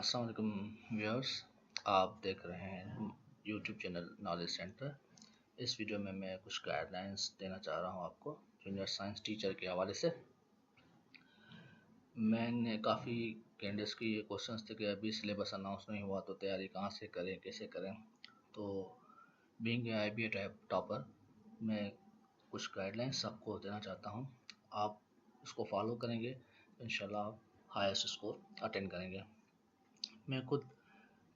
अस्सलाम वालेकुम व्यूअर्स, आप देख रहे हैं यूट्यूब चैनल नॉलेज सेंटर। इस वीडियो में मैं कुछ गाइडलाइंस देना चाह रहा हूं आपको जूनियर साइंस टीचर के हवाले से। मैंने काफ़ी कैंडिडेट्स की ये क्वेश्चंस थे कि अभी सिलेबस अनाउंस नहीं हुआ तो तैयारी कहाँ से करें, कैसे करें। तो being a IBA type topper, मैं कुछ गाइडलाइंस आपको देना चाहता हूँ। आप इसको फॉलो करेंगे तो इंशाल्लाह हाईएस्ट स्कोर अटेंड करेंगे। मैं खुद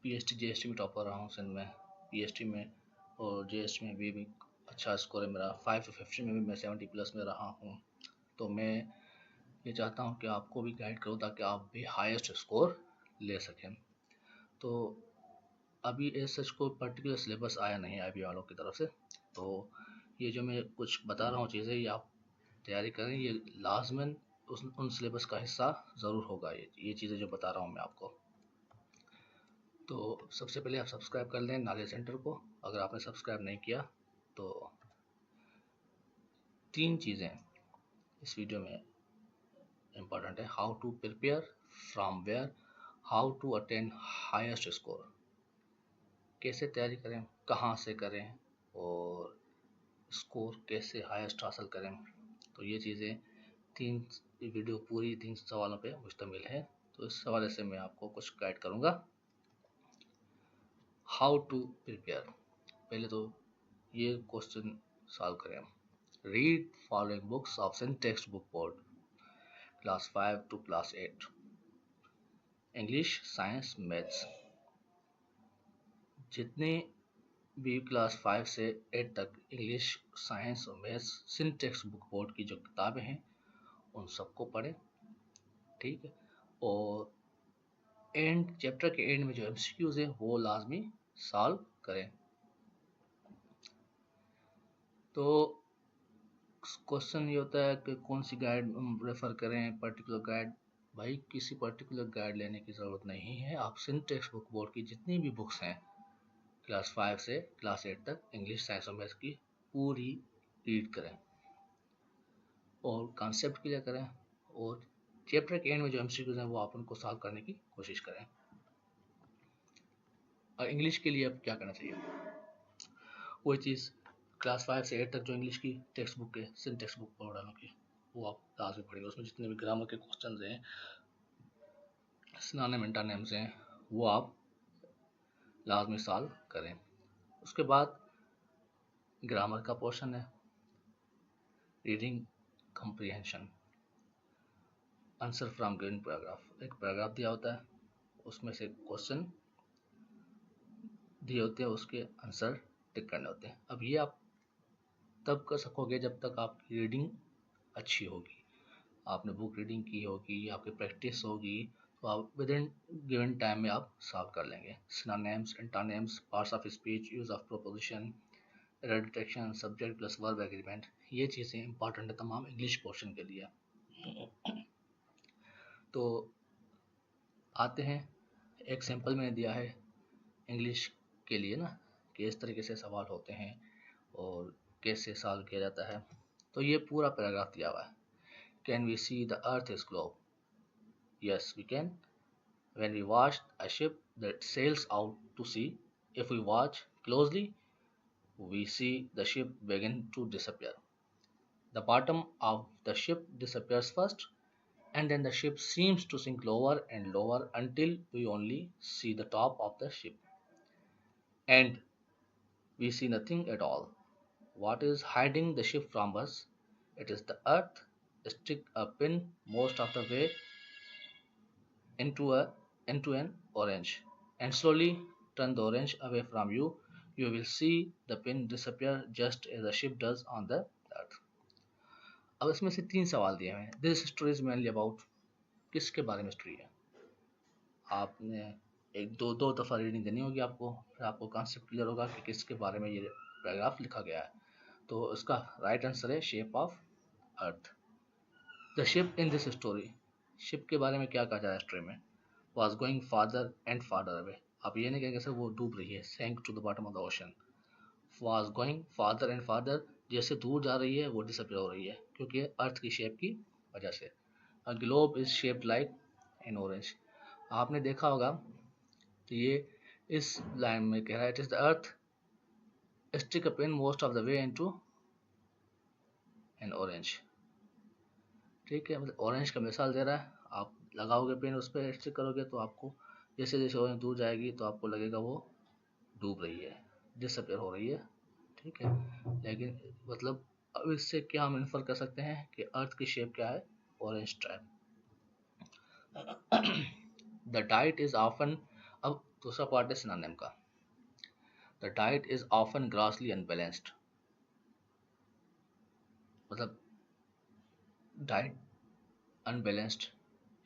PhD GST में टॉपर रहा हूँ सिंध में, PhD में और GST में भी अच्छा स्कोर है मेरा। 5 to 50 में भी मैं 70+ में रहा हूँ। तो मैं ये चाहता हूँ कि आपको भी गाइड करूँ ताकि आप भी हाईएस्ट स्कोर ले सकें। तो अभी ऐसा कोई पर्टिकुलर सिलेबस आया नहीं है IBA वालों की तरफ से, तो ये जो मैं कुछ बता रहा हूँ चीज़ें, ये आप तैयारी करें, ये लाजमन उन सिलेबस का हिस्सा ज़रूर होगा। ये चीज़ें जो बता रहा हूँ मैं आपको। तो सबसे पहले आप सब्सक्राइब कर लें नॉलेज सेंटर को, अगर आपने सब्सक्राइब नहीं किया तो। 3 चीज़ें इस वीडियो में इम्पॉर्टेंट है: how to prepare, from where, how to attend highest score. कैसे तैयारी करें, कहाँ से करें और स्कोर कैसे हाईएस्ट हासिल करें। तो ये चीज़ें 3 वीडियो पूरी 3 सवालों पे मुश्तमिल है। तो इस हवाले से मैं आपको कुछ गाइड करूँगा। हाउ टू प्रिपेयर, पहले तो ये क्वेश्चन सॉल्व करें। Read following books of Sindh text book board class 5 to class 8, English, science, maths. जितने भी क्लास 5 से 8 तक इंग्लिश, साइंस और maths Sindh text book board की जो किताबें हैं उन सबको पढ़ें, ठीक है। और एंड चैप्टर के एंड में जो MCQs है वो लाजमी सॉल्व करें। तो क्वेश्चन ये होता है कि कौन सी गाइड रेफर करें, पर्टिकुलर गाइड। भाई किसी पर्टिकुलर गाइड लेने की ज़रूरत नहीं है। आप सिंध टेक्स्ट बुक बोर्ड की जितनी भी बुक्स हैं क्लास 5 से क्लास 8 तक इंग्लिश, साइंस और मैथ्स की पूरी रीड करें और कॉन्सेप्ट क्लियर करें, और चैप्टर के एंड में जो MCQs हैं वो आप उनको सॉल्व करने की कोशिश करें। और इंग्लिश के लिए अब क्या करना चाहिए, वही चीज़ क्लास 5 से 8 तक जो इंग्लिश की टेक्स्ट बुक है सिंध टेक्स्ट बुक बोर्ड वालों की, वो आप लाजमी पढ़ेंगे। उसमें जितने भी ग्रामर के क्वेश्चन हैं, सिनोनिम एंटोनिम्स हैं, वो आप लाजमी सॉल्व करें। उसके बाद ग्रामर का पोर्शन है, reading comprehension, answer from given paragraph. एक पैराग्राफ दिया होता है, उसमें से क्वेश्चन दिए होते हैं, उसके आंसर टिक करने होते हैं। अब ये आप तब कर सकोगे जब तक आपकी रीडिंग अच्छी होगी, आपने बुक रीडिंग की होगी, आपकी प्रैक्टिस होगी, तो आप विद इन गिवन टाइम में आप सॉल्व कर लेंगे। Synonyms, antonyms, parts of speech, use of proposition, error detection, subject plus verb agreement, ये चीज़ें इंपॉर्टेंट है तमाम इंग्लिश पोर्शन के लिए। तो आते हैं, एक सैंपल मैंने दिया है इंग्लिश के लिए ना, कि इस तरीके से सवाल होते हैं और कैसे सॉल्व किया जाता है। तो ये पूरा पैराग्राफ दिया हुआ है। Can we see the earth is globe? Yes we can. When we watch a ship that sails out to sea, if we watch closely, we see the ship begin to disappear. The bottom of the ship disappears first, and then the ship seems to sink lower and lower until we only see the top of the ship. And we see nothing at all. What is hiding the ship from us? It is the earth. Stick a pin most of the way into an orange and slowly turn the orange away from you. You will see the pin disappear just as the ship does on the earth. अब इसमें से 3 सवाल दिए हैं। This story is mainly about, किसके बारे में story है। आपने एक दो दफ़ा रीडिंग देनी होगी आपको, फिर आपको कॉन्सेप्ट क्लियर होगा कि किसके बारे में ये पैराग्राफ लिखा गया है। तो इसका राइट आंसर है shape of earth. The ship in this story, ship के बारे में क्या कहा जा रहा है स्टोरी में, was going farther and farther away। आप ये नहीं कहेंगे सर वो डूब रही है, sank to the bottom of the ocean। was going farther and farther, जैसे दूर जा रही है वो डिसअपीयर हो रही है क्योंकि अर्थ की शेप की वजह से। A globe is shaped like an orange। आपने देखा होगा तो ये इस लाइन में कह रहा है it is the earth stick a pen most of the way into an orange. ठीक है, मतलब ऑरेंज का मिसाल दे रहा है, आप लगाओगे पेन उस पर स्टिक करोगे तो आपको जैसे जैसे ऑरेंज दूर जाएगी तो आपको लगेगा वो डूब रही है, डिसअपियर हो रही है। ठीक है, लेकिन मतलब अब इससे क्या हम इन्फर कर सकते हैं कि अर्थ की शेप क्या है, orange type. The diet is often, अब दूसरा पार्ट है सिनोनिम का। The diet is often grossly unbalanced, मतलब डाइट अनबैलेंस्ड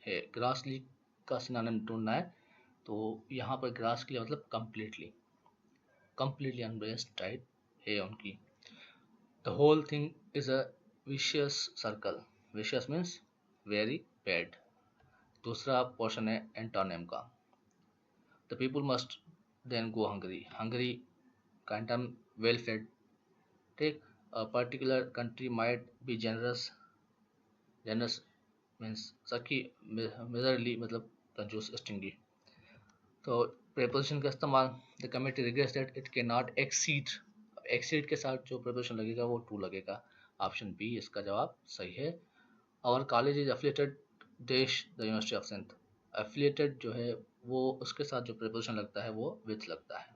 है। ग्रासली का सिनोनिम ढूंढना है तो यहाँ पर ग्रास के लिए मतलब कंप्लीटली अनबैलेंस्ड डाइट है उनकी। The whole thing is a vicious circle, vicious means very bad. दूसरा पोर्शन है एंटोनिम का। The people must then go hungry, hungry का टर्म वेल फेड। ठीक, a particular country might be generous, generous means सखी, miserly मतलब कंजूस stingy. तो preposition का इस्तेमाल, the committee regrets that it can not exceed, exceed के साथ जो प्रेपोजिशन लगेगा वो टू लगेगा। ऑप्शन बी इसका जवाब सही है। और कॉलेज इज एफिलिएटेड देश the university of Sindh, affiliated जो है वो उसके साथ जो प्रेपोजिशन लगता है वो विथ लगता है।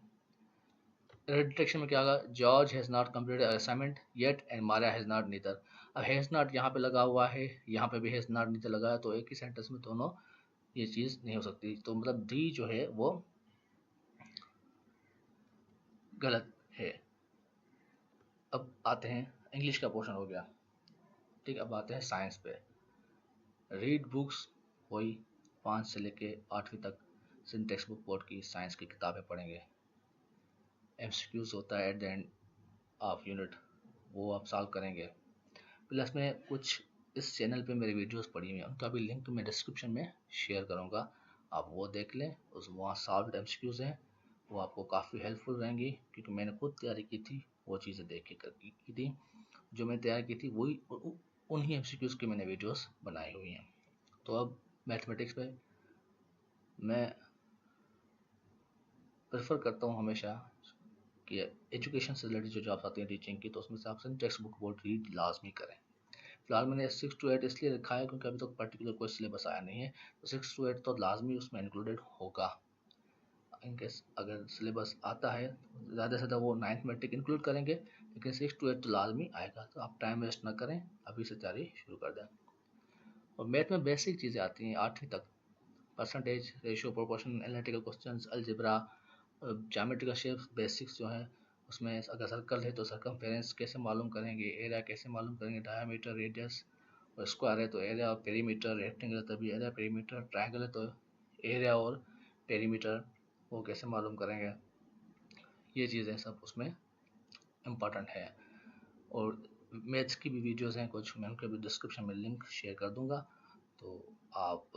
डिटेक्शन में क्या होगा, George has not completed assignment yet and Maria has not neither. अब हैज़ नॉट यहाँ पे लगा हुआ है, यहाँ पे भी हैज़ नॉट नीदर लगा है, तो एक ही सेंटेंस में दोनों ये चीज़ नहीं हो सकती, तो मतलब डी जो है वो गलत है। अब आते हैं, इंग्लिश का पोर्शन हो गया। ठीक, अब आते हैं साइंस पे। रीड बुक्स, वही 5 से लेके 8वीं तक सिंटेक्स बुक बोर्ड की साइंस की किताबें पढ़ेंगे। एमसीक्यूज होता है at the end of unit, वो आप सॉल्व करेंगे। प्लस में कुछ इस चैनल पे मेरे वीडियोस पड़ी हुई हैं, उनका भी लिंक मैं डिस्क्रिप्शन में शेयर करूँगा, आप वो देख लें। उस वहाँ सॉल्व एमसीक्यूज हैं, वो आपको काफ़ी हेल्पफुल रहेंगी, क्योंकि मैंने खुद तैयारी की थी, वो चीज़ें देख के की थी। जो मैं तैयार की थी वही उन्हीं एमसीक्यूज की मैंने वीडियोस बनाई हुई हैं। तो अब मैथमेटिक्स पे मैं प्रेफर करता हूँ हमेशा कि एजुकेशन से रिलेटेड जो जॉब्स आती हैं टीचिंग की, तो उसमें से आप टेक्स्ट बुक बोर्ड रीड लाजमी करें। फिलहाल मैंने 6 to 8 इसलिए रखा है क्योंकि अभी तक पर्टिकुलर कोई सिलेबस आया नहीं है, तो 6 to 8 तो लाजमी उसमें इंक्लूडेड होगा। इनकेस अगर सिलेबस आता है ज़्यादा से ज़्यादा वो 9th मैट्रिक इंक्लूड करेंगे, लेकिन 6 to 8 तो लाजमी आएगा, तो आप टाइम वेस्ट ना करें, अभी से तैयारी शुरू कर दें। और मैथ में बेसिक चीज़ें आती हैं 8वीं तक, percentage, ratio, proportion, analytical questions, algebra, geometrical shapes basics जो हैं उसमें, अगर सर्कल है तो सर्कमफेरेंस कैसे मालूम करेंगे, एरिया कैसे मालूम करेंगे, डायमीटर, रेडियस, और स्क्वायर है तो एरिया और पेरीमीटर, रेक्टेंगल है तभी एरिया पेरीमीटर, ट्रायंगल है तो एरिया और पेरीमीटर वो कैसे मालूम करेंगे। ये चीज़ें सब उसमें इम्पॉर्टेंट है। और मैथ्स की भी वीडियोस हैं कुछ, मैं उनके भी डिस्क्रिप्शन में लिंक शेयर कर दूंगा, तो आप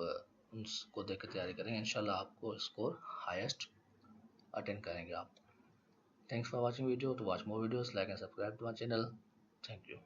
उनको देख कर तैयारी करेंगे, इंशाल्लाह आपको स्कोर हाईएस्ट अटेंड करेंगे आप। Thanks for watching video. To watch more videos, like and subscribe to my channel. Thank you.